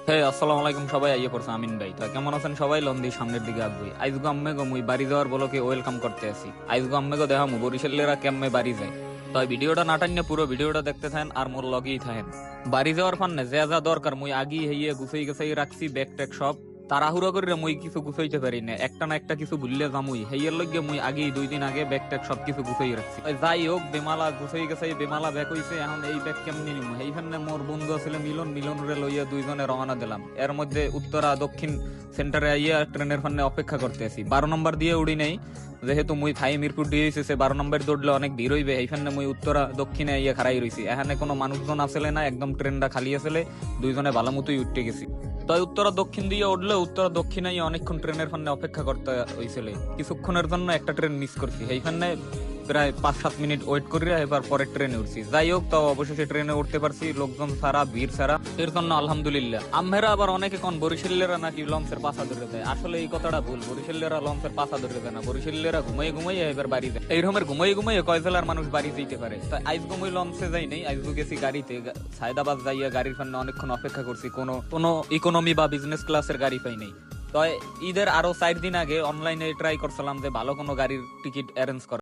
হ্যাঁ, আসসালামু আলাইকুম। সবাই আইয়ে পড়ছে আমিন ভাই। তো কেমন আছেন সবাই? লন্দি সামনের দিকে আগুই আইজগো আম্মে গো মুই বাড়ি যাওয়ার বলকে ওয়েলকাম করতে আসি। আইজগো আম্মে গো দেখামু বরিশালেরা কেমনে বাড়ি যায়। তো এই ভিডিওটা না টানিয়ে পুরো ভিডিওটা দেখতে থাকেন আর মোর লগেই থাকেন। বাড়ি যাওয়ার ফান্নে যা যা দরকার মুই আগেই হইয়ে গুছাই গেছাই রাখছি, ব্যাগ ট্যাগ সব। তাড়াহুড়ো করে মুই কিছু গুছাইতে পারি না, একটা না একটা কিছু ভুললে যামুই। হেইয়ের লগে মুই আগেই 2 দিন আগে ব্যাগ ট্যাগ সব কিছু গুছাই রাখছি। যাই হোক, বেমালা গুছাই গেছাই, বেমালা ব্যাগ হইছে। এখন এই ব্যাগ কেমনি নিমু? এইখানে মোর বন্ধু আছিল মিলন, মিলনরে লইয়া 2 জনে রওনা দিলাম। এর মধ্যে উত্তরা দক্ষিণ সেন্টারে আইয়া ট্রেনের ফান্নে অপেক্ষা করতে আছি। 12 নম্বর দিয়ে উড়ি নাই, যেহেতু মুই থাই মিরপুর দিয়ে হইছে 12 নম্বর দৌড়লে অনেক ভিড় হইবে। এইখানে মুই উত্তরা দক্ষিণে আইয়া খাড়াই রইছি। এখানে কোনো মানুষজন আসলে না, একদম ট্রেনটা খালি আসলে। 2 জনে ভালো মতোই উঠতে গেছি। তাই উত্তরা দক্ষিণ দিয়ে উঠলে উত্তরা দক্ষিণে অনেকক্ষণ ট্রেনের ফান্নে অপেক্ষা করতে হয়েছিল। কিছুক্ষণের জন্য একটা ট্রেন মিস করছি, সেইখানে প্রায় 5-7 মিনিট ওয়েট করি, এবার পরের ট্রেনে উঠছি। যাই হোক, তাও অবশেষে ট্রেনে উঠতে পারছি, লোকজন ছাড়া, ভিড় ছাড়া, এর জন্য আলহামদুলিল্লাহ। আম্মেরা আবার অনেকে কোন বরিশালেরা নাকি লঞ্চের পাশা ধরে দেয়। আসলে এই কথাটা ভুল, বরিশালেরা লঞ্চের পাশা ধরে দেয় না। বরিশালেরা ঘুমাই ঘুমাই এবার বাড়ি যায়। এই রকমের ঘুমাই ঘুমাই কয় জেলার মানুষ বাড়ি যেতে পারে। তাই আইজ ঘুমাই লঞ্চে যাই নাই, আইজ গেছি গাড়িতে। সায়দাবাদ যাইয়া গাড়ির সামনে অনেকক্ষণ অপেক্ষা করছি, কোনো ইকোনমি বা বিজনেস ক্লাসের গাড়ি পাই নাই। তো ঈদের আরো 4 দিন আগে অনলাইনে ট্রাই করছিলাম যে ভালো কোনো গাড়ির টিকিট অ্যারেঞ্জ করা।